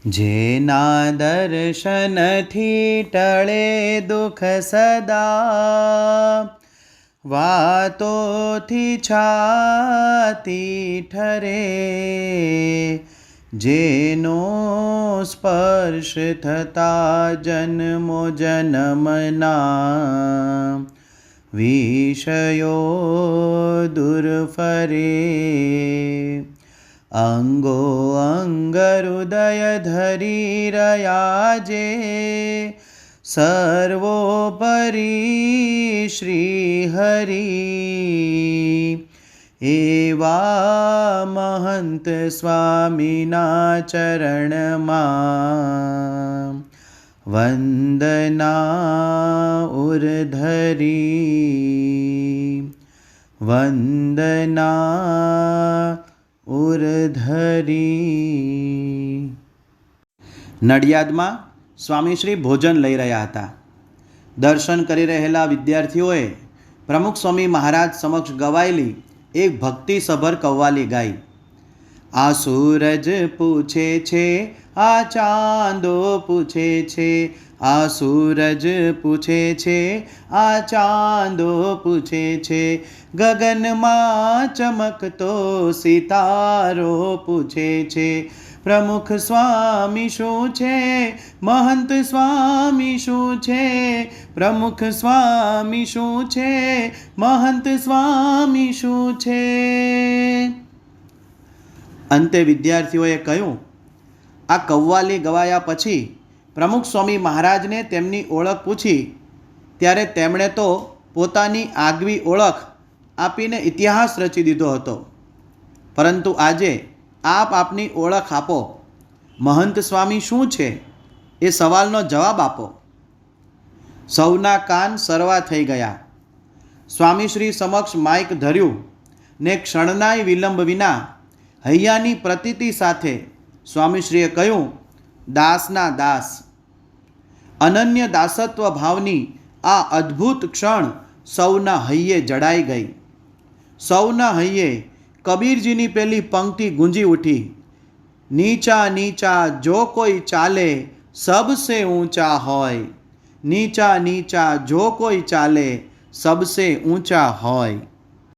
જેના દર્શનથી ટળે દુઃખ સદા, વાતોથી છાતી ઠરે. જેનો સ્પર્શ થતા જન્મો જન્મના વિષયો દૂર ફરે. અંગો અંગ હૃદય ધરી રહ્યા જે, સર્વોપરી શ્રી હરિ. એવા મહંત સ્વામીના ચરણમાં વંદના ઉર્ધરી. વંદના ઉર્ધરી. નડિયાદમાં સ્વામીશ્રી ભોજન લઈ રહ્યા હતા. દર્શન કરી રહેલા વિદ્યાર્થીઓએ પ્રમુખ સ્વામી મહારાજ સમક્ષ ગવાયેલી એક ભક્તિસભર કવ્વાલી ગાઈ. આ સૂરજ પૂછે છે, આ ચાંદો પૂછે છે, આ સૂરજ પૂછે છે, આ ચાંદો પૂછે છે, ગગનમાં ચમકતો સિતારો પૂછે છે. પ્રમુખ સ્વામી શું છે, મહંત સ્વામી શું છે, પ્રમુખ સ્વામી શું છે, મહંત સ્વામી શું છે. અંતે વિદ્યાર્થીઓએ કહ્યું, આ કવ્વાલી ગવાયા પછી પ્રમુખ સ્વામી મહારાજને તેમની ઓળખ પૂછી ત્યારે તેમણે તો પોતાની આગવી ઓળખ આપીને ઇતિહાસ રચી દીધો હતો. પરંતુ આજે આપ આપની ઓળખ આપો. મહંત સ્વામી શું છે એ સવાલનો જવાબ આપો. સૌના કાન સરવા થઈ ગયા. સ્વામીશ્રી સમક્ષ માઇક ધર્યું ને ક્ષણનાય વિલંબ વિના હૈયાની પ્રતીતિ સાથે સ્વામીશ્રીએ કહ્યું, દાસના દાસ. અનન્ય દાસત્વ ભાવની આ અદ્ભુત ક્ષણ સૌના હૈયે જડાઈ ગઈ. સૌના હૈયે કબીરજીની પેલી પંક્તિ ગુંજી ઉઠી, નીચા નીચા જો કોઈ ચાલે સબસે ઊંચા હોય. નીચા નીચા જો કોઈ ચાલે સબસે ઊંચા હોય.